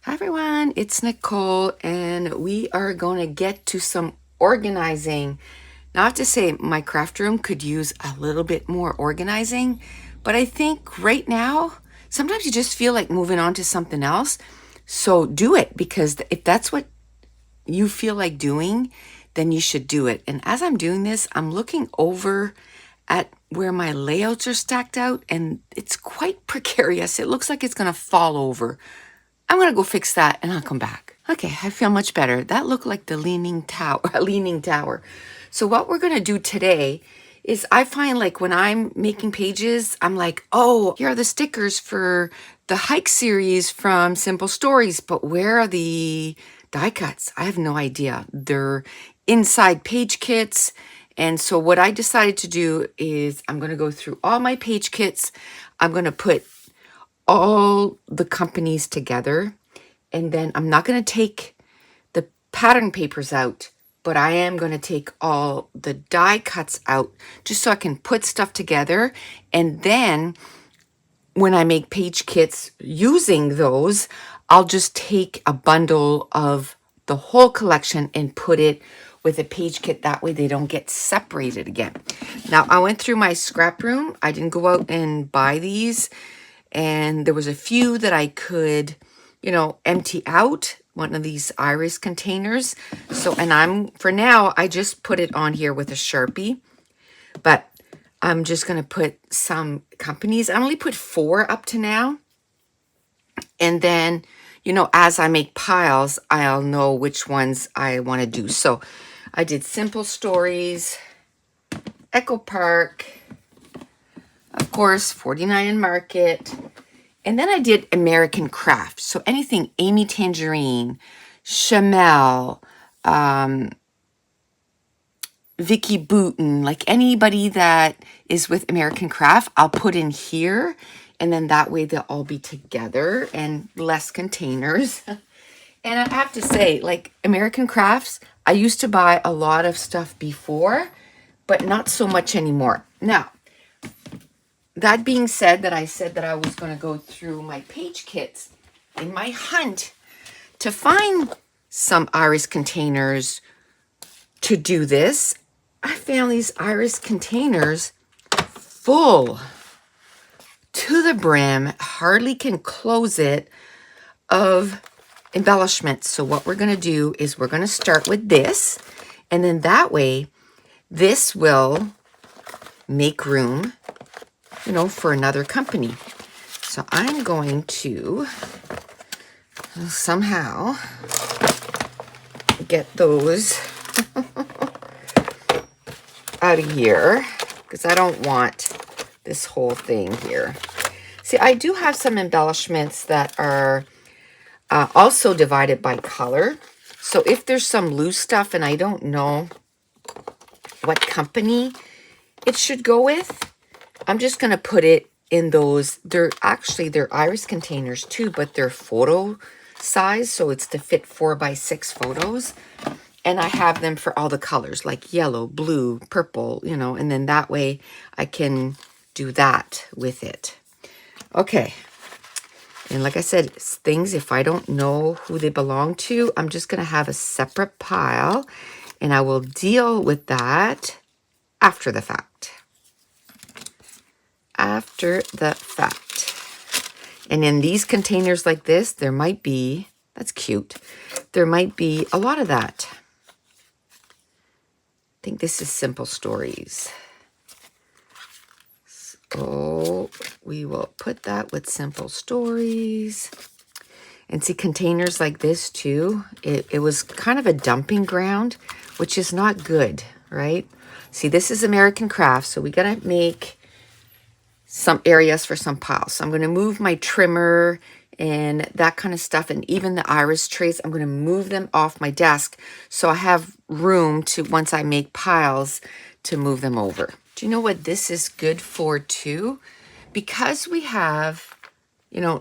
Hi everyone, it's Nicole and we are going to get to some organizing. Not to say my craft room could use a little bit more organizing, but I think right now, sometimes you just feel like moving on to something else. So do it, because if that's what you feel like doing, then you should do it. And as I'm doing this, I'm looking over at where my layouts are stacked out and it's quite precarious. It looks like it's going to fall over. I'm gonna go fix that and I'll come back. Okay, I feel much better. That looked like the leaning tower, leaning tower. So what we're gonna do today is I find like when I'm making pages, I'm like, oh, here are the stickers for the hike series from Simple Stories, but where are the die cuts? I have no idea. They're inside page kits. And so what I decided to do is I'm gonna go through all my page kits. I'm gonna put all the companies together. And then I'm not going to take the pattern papers out, but I am going to take all the die cuts out just so I can put stuff together. And then when I make page kits using those, I'll just take a bundle of the whole collection and put it with a page kit. That way they don't get separated again. Now I went through my scrap room. I didn't go out and buy these. And there was a few that I could, empty out one of these iris containers. So, and for now, I just put it on here with a Sharpie, but I'm just going to put some companies. I only put 4 up to now. And then, as I make piles, I'll know which ones I want to do. So I did Simple Stories, Echo Park, of course, 49 and Market. And then I did American Craft. So anything Amy Tangerine, Chamel, Vicky Booten, like anybody that is with American Craft, I'll put in here. And then that way they'll all be together and less containers. And I have to say, like American Crafts, I used to buy a lot of stuff before, but not so much anymore. Now, that being said, that I said that I was going to go through my page kits in my hunt to find some iris containers to do this. I found these iris containers full to the brim, hardly can close it, of embellishments. So what we're going to do is we're going to start with this, and then that way this will make room for another company. So I'm going to somehow get those out of here because I don't want this whole thing here. See, I do have some embellishments that are also divided by color. So if there's some loose stuff and I don't know what company it should go with, I'm just going to put it in those. They're iris containers too, but they're photo size. So it's to fit 4x6 photos. And I have them for all the colors like yellow, blue, purple, and then that way I can do that with it. Okay. And like I said, things, if I don't know who they belong to, I'm just going to have a separate pile and I will deal with that after the fact. After the fact. And in these containers like this, there might be, that's cute, there might be a lot of that. I think this is Simple Stories. So we will put that with Simple Stories. And see, containers like this too, it was kind of a dumping ground, which is not good, right? See, this is American Craft, so we got to make some areas for some piles. So I'm going to move my trimmer and that kind of stuff, and even the iris trays, I'm going to move them off my desk so I have room to, once I make piles, to move them over. Do you know what this is good for too? Because we have,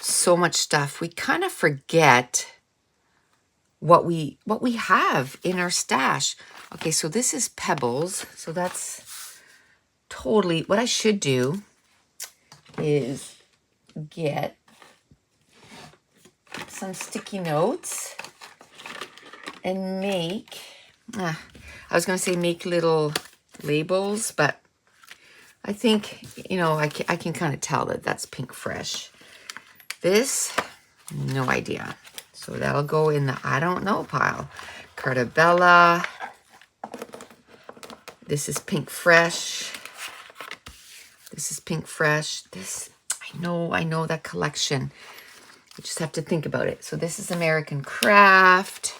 so much stuff, we kind of forget what we have in our stash. Okay, so this is pebbles. So that's totally what I should do is get some sticky notes and make, I was going to say make little labels, but I think, you know, I can kind of tell that that's Pink Fresh. This, no idea. So that'll go in the I don't know pile. Carta Bella. This is Pink Fresh. This is Pink Fresh. This, I know that collection. I just have to think about it. So this is American Craft,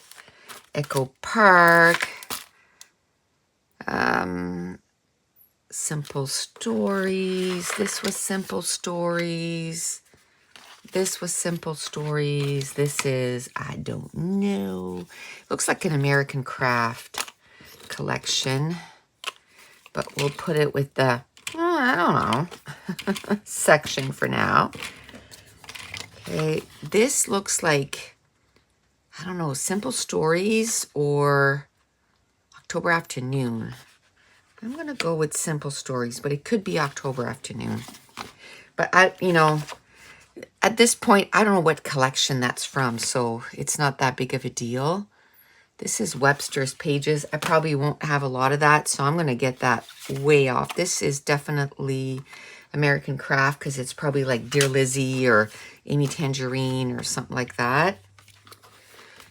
Echo Park, Simple Stories. This was Simple Stories. This was Simple Stories. This is, I don't know. Looks like an American Craft collection. But we'll put it with the, I don't know, section for now. Okay, this looks like, I don't know, Simple Stories or October Afternoon. I'm going to go with Simple Stories, but it could be October Afternoon. But you know, at this point, I don't know what collection that's from, so it's not that big of a deal. This is Webster's Pages. I probably won't have a lot of that, so I'm going to get that way off. This is definitely American Craft because it's probably like Dear Lizzie or Amy Tangerine or something like that.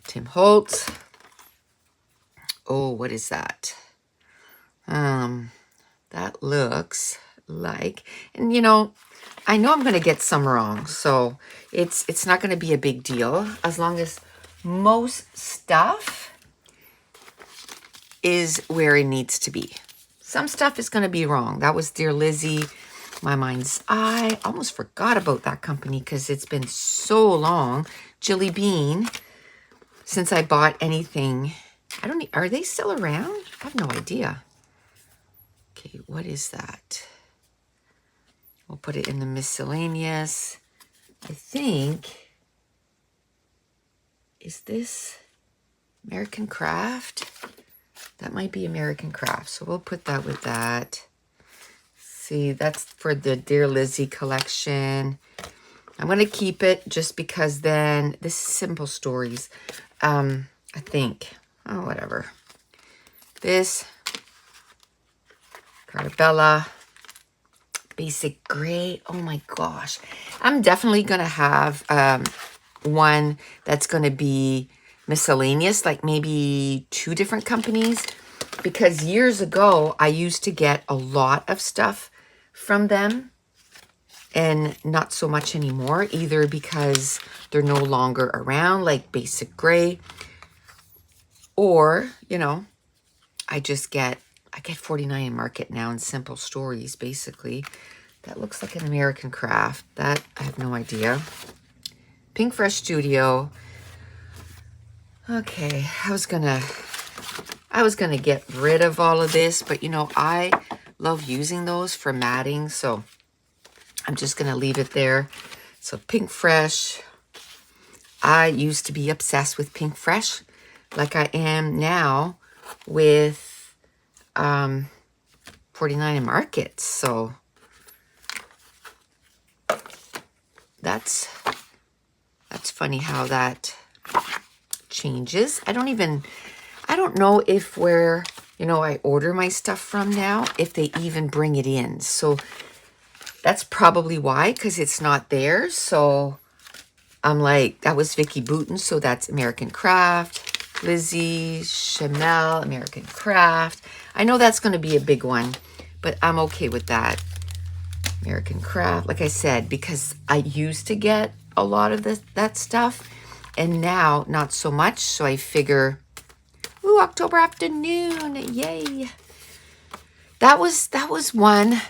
Tim Holtz. Oh, what is that? That looks like, and you know I'm going to get some wrong, so it's not going to be a big deal as long as most stuff is where it needs to be. Some stuff is going to be wrong. That was Dear Lizzie, My Mind's Eye. I almost forgot about that company because it's been so long. Jilly Bean, since I bought anything. Are they still around? I have no idea. Okay, what is that? We'll put it in the miscellaneous. I think, is this American Craft? That might be American Craft, so we'll put that with that. See, that's for the Dear Lizzie collection. I'm going to keep it just because then this is Simple Stories. I think. Oh, whatever. This, Cartabella, Basic Gray. Oh my gosh. I'm definitely going to have one that's going to be miscellaneous, like maybe 2 different companies, because years ago I used to get a lot of stuff from them and not so much anymore, either because they're no longer around, like Basic Gray, or, you know, I get 49 Market now in Simple Stories, basically. That looks like an American Craft. That, I have no idea. Pink Fresh Studio. Okay, I was gonna get rid of all of this, but you know, I love using those for matting, so I'm just gonna leave it there. So Pink Fresh. I used to be obsessed with Pink Fresh, like I am now with 49 Market. So that's funny how that changes. I don't know if where, you know, I order my stuff from now, if they even bring it in. So that's probably why, because it's not there. So I'm like, that was Vicky Bouton, so that's American Craft. Lizzie, Chanel, American Craft. I know that's going to be a big one, but I'm okay with that. American Craft, like I said, because I used to get a lot of that stuff, and now not so much. So I figure, ooh, October Afternoon, yay! That was one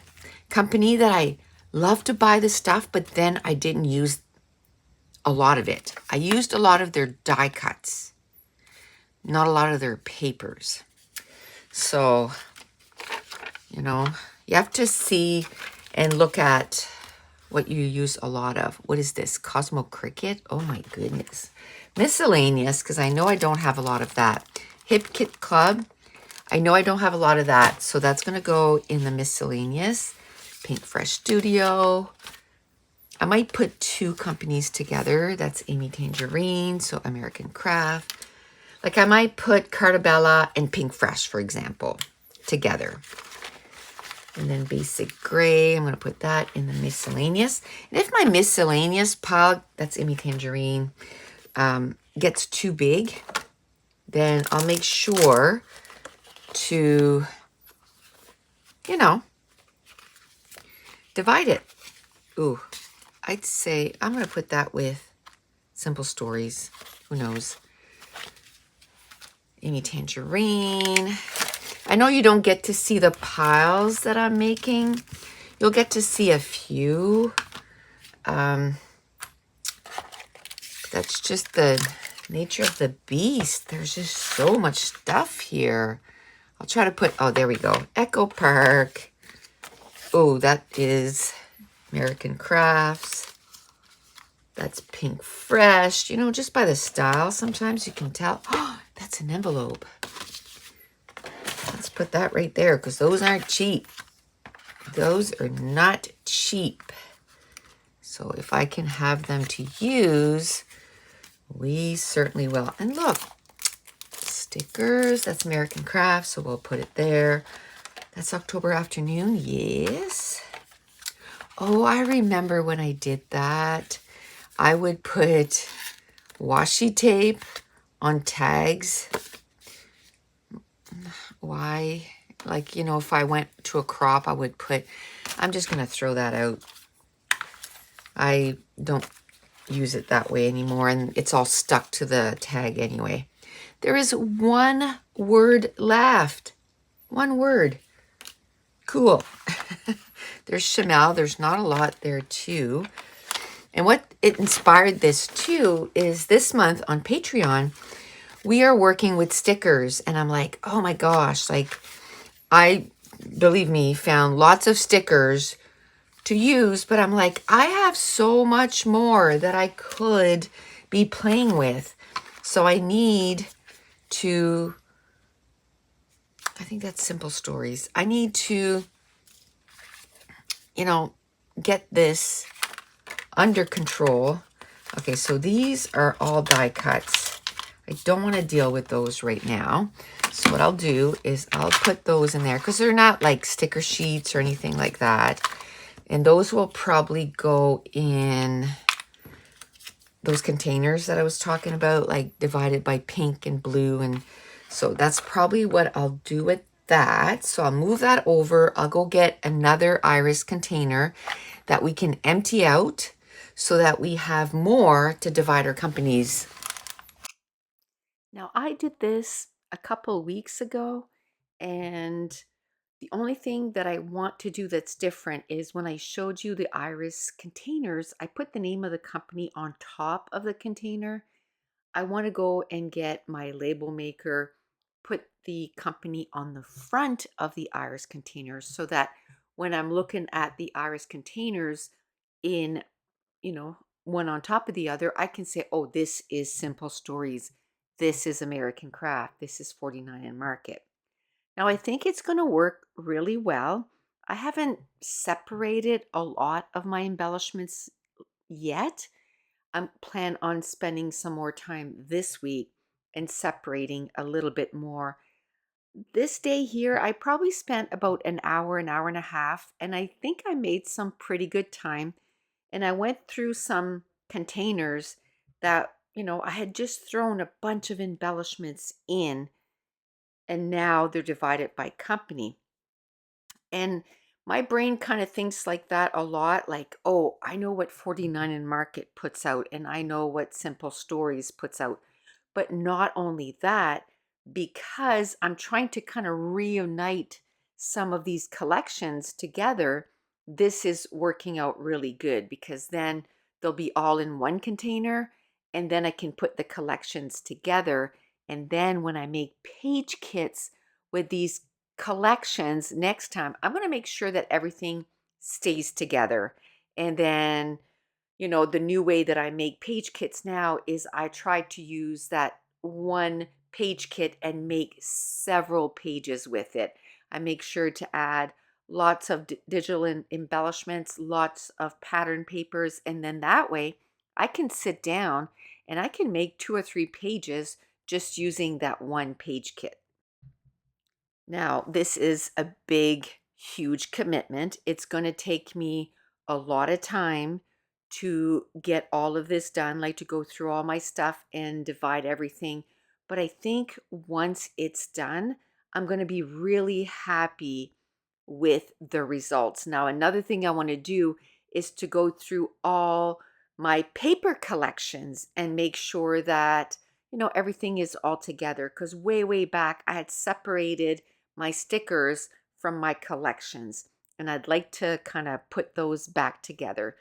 company that I love to buy the stuff, but then I didn't use a lot of it. I used a lot of their die cuts, not a lot of their papers. So, you know, you have to see and look at what you use a lot of. What is this? Cosmo Cricket? Oh my goodness. Miscellaneous, because I know I don't have a lot of that. Hip Kit Club. I know I don't have a lot of that, so that's going to go in the miscellaneous. Pink Fresh Studio. I might put two companies together. That's Amy Tangerine, so American Craft. Like I might put Cartabella and Pink Fresh, for example, together. And then basic gray, I'm going to put that in the miscellaneous. And if my miscellaneous pile, that's Amy Tangerine, gets too big, then I'll make sure to, you know, divide it. Ooh, I'd say I'm going to put that with Simple Stories. Who knows? Amy Tangerine. I know you don't get to see the piles that I'm making. You'll get to see a few. That's just the nature of the beast. There's just so much stuff here. I'll try to put, oh, there we go. Echo Park. Oh, that is American Crafts. That's Pink Fresh. You know, just by the style, sometimes you can tell. Oh, that's an envelope. Let's put that right there because those aren't cheap. Those are not cheap. So if I can have them to use, we certainly will. And look, stickers. That's American Crafts, so we'll put it there. That's October Afternoon. Yes. Oh, I remember when I did that. I would put washi tape on tags. Why? Like, you know, if I went to a crop, I would put, I'm just going to throw that out. I don't use it that way anymore, and it's all stuck to the tag anyway. There is one word left. One word. Cool. There's Chamel. There's not a lot there too. And what it inspired this too is this month on Patreon, we are working with stickers. And I'm like, oh my gosh, like I, believe me, found lots of stickers to use, but I'm like, I have so much more that I could be playing with. So I need to, I think that's Simple Stories. I need to, you know, get this under control. Okay, so these are all die cuts. I don't want to deal with those right now. So what I'll do is I'll put those in there because they're not like sticker sheets or anything like that. And those will probably go in those containers that I was talking about, like divided by pink and blue. And so that's probably what I'll do with that. So I'll move that over. I'll go get another iris container that we can empty out so that we have more to divide our companies. Now, I did this a couple weeks ago, and the only thing that I want to do that's different is when I showed you the iris containers, I put the name of the company on top of the container. I want to go and get my label maker, put the company on the front of the iris containers so that when I'm looking at the iris containers in, you know, one on top of the other, I can say, oh, this is Simple Stories. This is American Craft. This is 49 and Market. Now, I think it's going to work really well. I haven't separated a lot of my embellishments yet. I plan on spending some more time this week and separating a little bit more. This day here, I probably spent about an hour and a half, and I think I made some pretty good time. And I went through some containers that, you know, I had just thrown a bunch of embellishments in, and now they're divided by company. And my brain kind of thinks like that a lot, like, oh, I know what 49 and Market puts out, and I know what Simple Stories puts out. But not only that, because I'm trying to kind of reunite some of these collections together, this is working out really good because then they'll be all in one container, and then I can put the collections together. And then when I make page kits with these collections next time, I'm going to make sure that everything stays together. And then, you know, the new way that I make page kits now is I try to use that one page kit and make several pages with it. I make sure to add lots of digital embellishments, lots of pattern papers, and then that way I can sit down and I can make 2 or 3 pages just using that one page kit. Now, this is a big, huge commitment. It's going to take me a lot of time to get all of this done, like to go through all my stuff and divide everything. But I think once it's done, I'm going to be really happy with the results. Now, another thing I want to do is to go through all my paper collections and make sure that, everything is all together. Because way back, I had separated my stickers from my collections, and I'd like to kind of put those back together.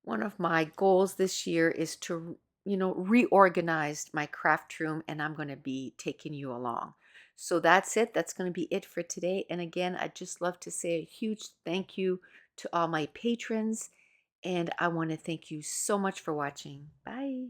One of my goals this year is to, reorganize my craft room, and I'm going to be taking you along. So that's it. That's going to be it for today. And again, I'd just love to say a huge thank you to all my patrons, and I want to thank you so much for watching. Bye.